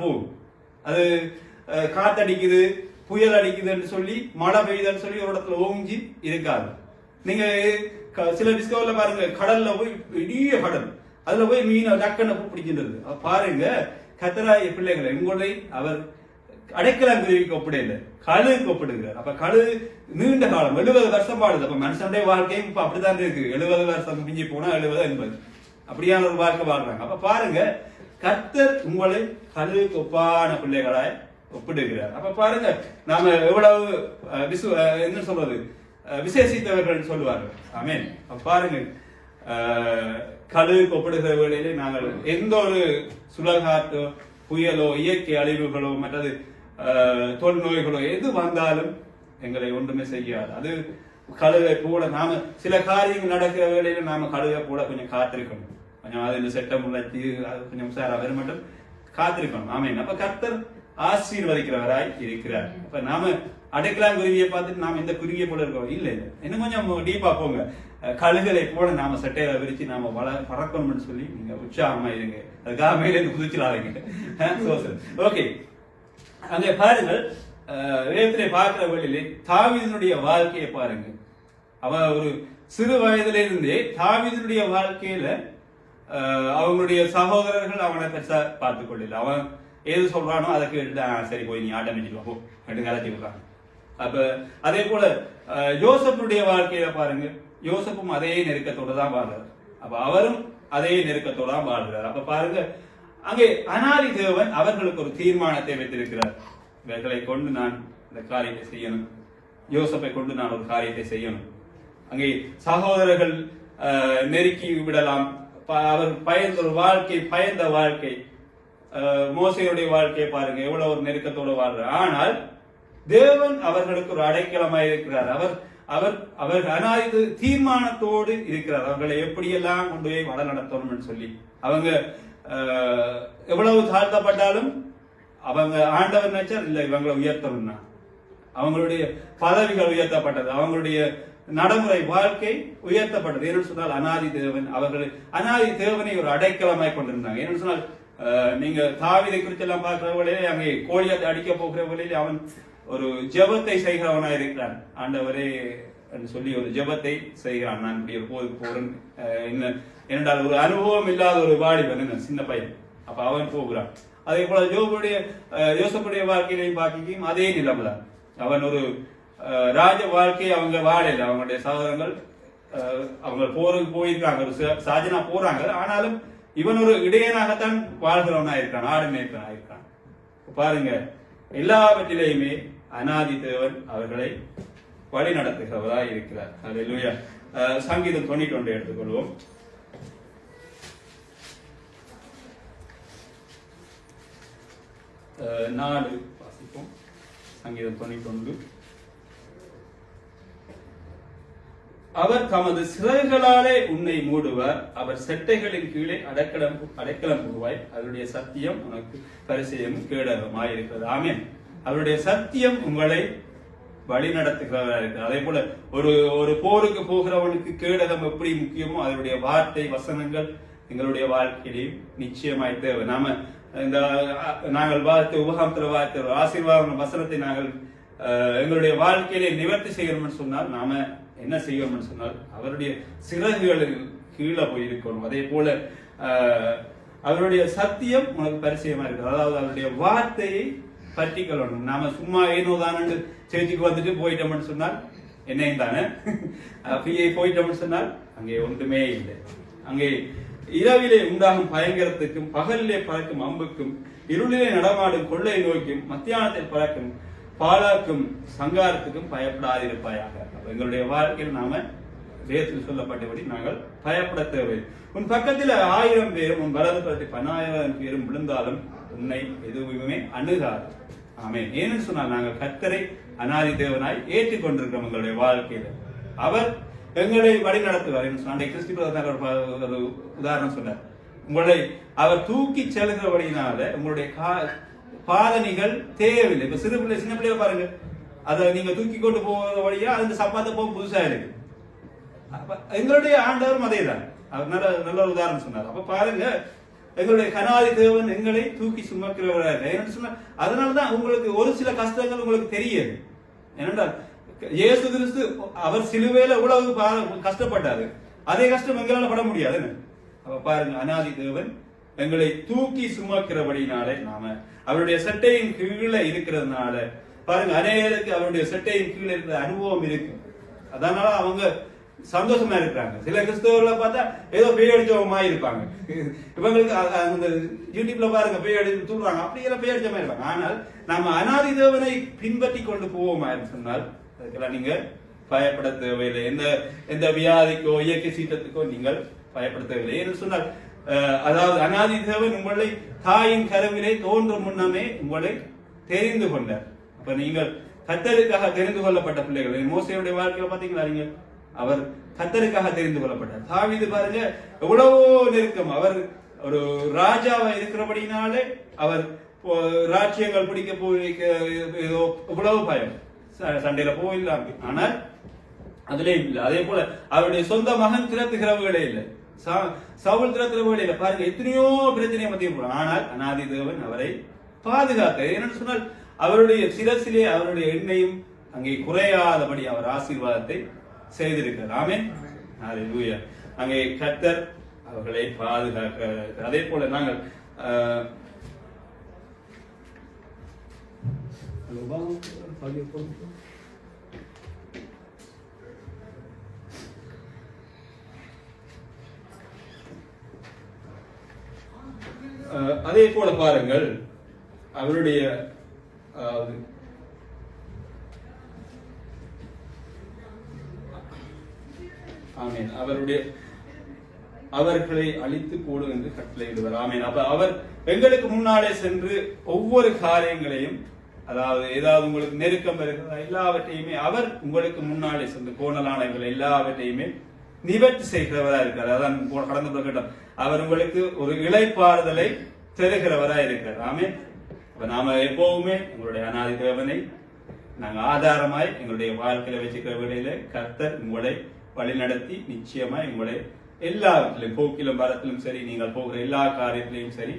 போகும். அது காத்தடிக்குது, புயல் அடிக்குதுன்னு சொல்லி, மழை பெய்யுதுன்னு சொல்லி ஒரு இடத்துல ஓஞ்சி இருக்காது. நீங்க சில டிஸ்கவர்ல பாருங்க, கடல்ல போய் பெரிய கடல், அதுல போய் மீனை டக்குன்னு பிடிக்கின்றது. பாருங்க, கர்த்தராகிய பிள்ளைகளை உங்களை அவர் அடைக்கலம் குருவிக்கு ஒப்பிடல, கழுகுக்கு ஒப்பிடுகிறார். அப்ப கழுகு நீண்ட காலம் 70 வருஷம் வாழுது. அப்ப மனுஷனுடைய வாழ்க்கையும் இப்ப அப்படித்தான் இருக்கு. 70 வருஷம் மிஞ்சி போனா 70 80 அப்படியான ஒரு வாழ்க்கை வாழ்றாங்க. அப்ப பாருங்க, கர்த்தர் உங்களை கழுகுக்கு ஒப்பான பிள்ளைகளாய் ஒப்பிடுகிறார். அப்ப பாருங்க, நாம எவ்வளவு என்ன சொல்றது, விசேஷித்தவர்கள் சொல்லுவார்கள். ஆமேன். பாருங்க, கழுகுக்கு ஒப்பிடுகிற வேளையிலே நாங்கள் எந்த ஒரு சுழல்காற்றோ புயலோ இயற்கை அழிவுகளோ மற்றது தொல்நோய்களோ எது வந்தாலும் எங்களை ஒன்றுமே செய்யாது. அது கழுகை கூட நாம சில காரியங்கள் நடக்கிற வேளையில நாம கழுகை கூட கொஞ்சம் காத்திருக்கணும். கொஞ்சம் அது இந்த செட்டம் முளைச்சி அது கொஞ்சம் உசாரா வர மட்டும் காத்திருக்கணும். ஆமேன். அப்ப கர்த்தர் ஆசீர்வதிக்கிறவராய் இருக்கிறார். அப்ப நாம அடைக்கலம் குருவியை பார்த்துட்டு நாம இந்த குருவியை போல இருக்கோம் இல்ல. இன்னும் கொஞ்சம் டீப்பா போங்க. கழுகளை போல நாம சட்டையில விரிச்சு நாம பறக்கணும்னு சொல்லி நீங்க உற்சாகமா இருங்க. அதுக்காக மேலே குதிச்சிடாதீங்க. ஓகே, அங்க பாருங்கள், வேதத்திலே பார்க்கிற வழியிலே தாவீதினுடைய வாழ்க்கையை பாருங்க. அவன் ஒரு சிறு வயதுல இருந்தே தாவீதினுடைய வாழ்க்கையில அவங்களுடைய சகோதரர்கள் அவனை பெருசா பார்த்து கொள்ளல. அவன் ஏது சொல்றானோ அதை கேட்டு சரி போய் நீ ஆட்டம் வச்சுட்டு போ கலத்தி விடுறாங்க. அப்ப அதே போல யோசப்புடைய வாழ்க்கையில பாருங்க, யோசப்பும் அதே நெருக்கத்தோட தான் வாழ்றாரு. அப்ப அவரும் அதே நெருக்கத்தோட தான் வாழ்றாரு. அப்ப பாருங்க, அங்கே அனாதி தேவன் அவர்களுக்கு ஒரு தீர்மானத்தை வைத்திருக்கிறார். இவர்களை கொண்டு நான் இந்த காரியத்தை செய்யணும், யோசப்பை கொண்டு நான் ஒரு காரியத்தை செய்யணும். அங்கே சகோதரர்கள் நெருக்கி விடலாம், அவர் பயந்த வாழ்க்கை, மோசையுடைய வாழ்க்கையை பாருங்க, எவ்வளவு ஒரு நெருக்கத்தோடு வாழ்றார். ஆனால் தேவன் அவர்களுக்கு ஒரு அடைக்கலமாய் இருக்கிறார். அவர் அனாதி தீர்மானத்தோடு இருக்கிறார். அவர்களை எப்படியெல்லாம் கொண்டு போய் வள நடத்தணும்னு சொல்லி அவங்க எவ்வளவு தாழ்த்தப்பட்டாலும் அவங்க ஆண்டவர் நினைச்சார் இல்ல இவங்களை உயர்த்தணும்னா அவங்களுடைய பதவிகள் உயர்த்தப்பட்டது, அவங்களுடைய நடைமுறை வாழ்க்கை உயர்த்தப்பட்டது. ஏன்னு சொன்னால் அனாதி தேவன் அனாதி தேவனை ஒரு அடைக்கலமாய் கொண்டிருந்தாங்க. ஏன்னு சொன்னால் நீங்க தாவீதை குறித்து எல்லாம் பார்க்கிற வழியிலே அங்கே கோலியாத்தை அடிக்க போகிற வழியிலே அவன் ஒரு ஜெபத்தை செய்கிறவனா இருக்கிறான். ஆண்டவரே என்று சொல்லி ஒரு ஜெபத்தை செய்கிறான். நான் இப்படி ஒரு போருக்கு போறேன் என்னென்றால் ஒரு அனுபவம் இல்லாத ஒரு வாலிபன், சின்ன பையன். அப்ப அவன் போகிறான். அதே போல யோசப்புடைய வாழ்க்கையிலையும் பார்க்கையும் அதே நிலைமைதான். அவன் ஒரு ராஜ வாழ்க்கையை அவங்க வாழல. அவங்களுடைய சகோதரங்கள் அவங்க போருக்கு போயிருக்காங்க, ஒரு சாஜனா போறாங்க. ஆனாலும் இவன் ஒரு இடையனாகத்தான் வாழ்கிறவனா இருக்கான், ஆடு மேய்ப்பனா இருக்கான். பாருங்க, எல்லாவற்றிலேயுமே அனாதி தேவன் அவர்களை வழி நடத்துகிறவரா இருக்கிறார். அல்லேலூயா. சங்கீதம் 91 எடுத்துக்கொள்வோம். வாசிப்போம். சங்கீதம் 91. அவர் தமது சிறகுகளாலே உன்னை மூடுவார், அவர் செட்டைகளின் கீழே அடைக்கலம் புகுவாய், அவருடைய சத்தியம் உனக்கு பரிசெய்யும் கேடகமாய் இருக்கிறது. ஆமென். அவருடைய சத்தியம் உங்களை வழி நடத்துகிறவராக இருக்கிறது. அதே போல ஒரு போருக்கு போகிறவனுக்கு கேடகம் எப்படி முக்கியமோ அதனுடைய வார்த்தை வசனங்கள் எங்களுடைய வாழ்க்கையிலையும் நிச்சயமாய் தேவை. நாங்கள் வாழ்த்து உபகாமத்தில் வாழ்த்து ஆசீர்வாத வசனத்தை நாங்கள் எங்களுடைய வாழ்க்கையிலே நிவர்த்தி செய்யணும்னு சொன்னால் நாம என்ன செய்யணும்னு சொன்னால் அவருடைய சிறகுகளில் கீழே போயிருக்கணும். அதே போல அவருடைய சத்தியம் உனக்கு பரிசயமா இருக்கு. அதாவது அவருடைய வார்த்தையை பற்றி கொள்ளணும். நாம சும்மா ஏனோதானு சேர்ச்சிக்கு வந்துட்டு போயிட்டோம்னு சொன்னால் என்னையும் தானே போயிட்டோம்னு சொன்னால் அங்கே ஒன்றுமே இல்லை. அங்கே இரவிலே உண்டாகும் பயங்கரத்துக்கும் பகலிலே பறக்கும் அம்புக்கும் இருளிலே நடமாடும் கொள்ளை நோய்க்கும் மத்தியானத்தில் பறக்கும் பாலாக்கும் சங்காரத்துக்கும் பயப்படாதிருப்பாயாக. எங்களுடைய வாழ்க்கையில் நாம வேதத்தில் சொல்லப்பட்டபடி நாங்கள் பயப்பட தேவை. உன் பக்கத்தில் 1000 பேரும் உன் வலது பக்கத்தில் 10,000 பேரும் விழுந்தாலும் உன்னை எதுவுமே அணுகாது. ஆமென். ஏன்னு சொன்னால் நாங்கள் கர்த்தரை அனாதி தேவனாய் ஏற்றுக்கொண்டிருக்கிறோம். எங்களுடைய வாழ்க்கையில அவர் எங்களை வழி நடத்துவார். கிறிஸ்துவ ஒரு உதாரணம் சொன்னார். உங்களை அவர் தூக்கி செல்கிறபடினால உங்களுடைய பாதணிகள் தேவையில்லை. இப்ப சின்ன பிள்ளைய பாருங்க, அதை நீங்க தூக்கி கொண்டு போகிற வழியா அந்த சப்பாத்த போக புதுசா இருக்கு. எங்களுடைய ஆண்டவரும் அதே தான். நல்ல உதாரணம் சொன்னார். அப்ப பாருங்க, எங்களுடைய கனாதி தேவன் எங்களை தூக்கி சுமக்கிறவராக. அதனாலதான் உங்களுக்கு ஒரு சில கஷ்டங்கள் உங்களுக்கு தெரியாது. ஏனென்றால் இயேசு கிறிஸ்து அவர் சிலுவையில எவ்வளவு கஷ்டப்பட்டாரு, அதே கஷ்டம் எங்களால பட முடியாது. அப்ப பாருங்க, அனாதி தேவன் எங்களை தூக்கி சுமக்கிறபடினாலே நாம அவருடைய சட்டையின் கீழே இருக்கிறதுனால பாருங்க, அநேகருக்கு அவருடைய சட்டையின் கீழே இருக்கிற அனுபவம் இருக்கு. அதனால அவங்க சந்தோஷமா இருக்கிறாங்க. சில கிறிஸ்தவர்களை பார்த்தா ஏதோ பேய் அடிச்சவமா இருப்பாங்க. இவங்களுக்கு அந்த யூடியூப்ல பாருங்க பேய் அடிச்சு தூடுறாங்க, அப்படியெல்லாம் பேய் அடிச்ச மாதிரி இருப்பாங்க. ஆனால் நம்ம அனாதி தேவனை பின்பற்றி கொண்டு போவோமா சொன்னால் அதுக்கெல்லாம் நீங்க பயப்பட தேவையில்லை. எந்த வியாதிக்கோ இயற்கை சீற்றத்துக்கோ நீங்கள் பயப்பட தேவையில்லை. ஏன்னு சொன்னால் அதாவது அனாதி தேவன் உங்களை தாயின் கருவிலே தோன்றும் முன்னமே உங்களை தெரிந்து கொண்டார். அப்ப நீங்கள் கர்த்தருக்காக தெரிந்து கொள்ளப்பட்ட பிள்ளைகள். மோசேயுடைய வாழ்க்கையில பாத்தீங்களா, நீங்க அவர் கர்த்தருக்காக தெரிந்து கொள்ளப்பட்டார். தாவீது பாருங்க எவ்வளவோ நெருக்கம். அவர் ஒரு ராஜாவா இருக்கிறபடினாலே அவர் ராஜ்யங்கள் பிடிக்க போய் ஏதோ எவ்வளவு பயம், சண்டையில போயிடலாம். ஆனால் அதுலயும் இல்லை. அதே போல அவருடைய சொந்த மகன் திறத்துகிறவர்களே இல்லை, சவுல் திறத்துகிறவர்களே இல்லை. பாருங்க எத்தனையோ பிரச்சனையை மத்திய போறான். ஆனால் அனாதி தேவன் அவரை பாதுகாக்க. என்னன்னு சொன்னால் அவருடைய சிரசிலே அவருடைய எண்ணெயும் அங்கே குறையாதபடி அவர் ஆசீர்வாதத்தை செய்திருக்கிறார். ஆமென். ஹல்லேலூயா. அங்கே கர்த்தர் அவர்களை பாதுகாக்க. அதே போல நாங்கள் அதே போல பாருங்கள் அவருடைய ஆமீன் அவர்களை அழித்து போடு என்று கட்டளையிடுவார். ஆமீன். அப்ப அவர் எங்களுக்கு முன்னாலே சென்று ஒவ்வொரு காரியங்களையும், அதாவது ஏதாவது உங்களுக்கு நெருக்கம் இருக்கிறதா எல்லாவற்றையுமே அவர் உங்களுக்கு முன்னாலே சென்று கோணலானவர்கள் எல்லாவற்றையுமே நிவர்த்தி செய்கிறவரா இருக்கிறார். அதான் கடந்த கேட்டோம், அவர் உங்களுக்கு ஒரு இளைப்பாறுதலை தருகிறவரா இருக்கிறார். ஆமீன். அப்ப நாம எப்பவுமே எங்களுடைய அநாதி தேவனை நாங்க ஆதாரமாய் எங்களுடைய வாழ்க்கையில வச்சுக்கிற வேளையில கர்த்தர் உங்களை வழி நடத்தி நிச்சயமாய் உங்களை எல்லாவற்றிலும் போக்கிலும் வரத்திலும் சரி, நீங்கள் போகிற எல்லா காரியத்திலையும் சரி,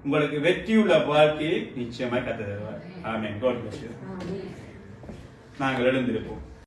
உங்களுக்கு வெற்றியுள்ள வாழ்க்கையை நிச்சயமாய் கர்த்தர் தருவார். ஆமென். God bless you. நாங்கள் எழுந்திருப்போம்.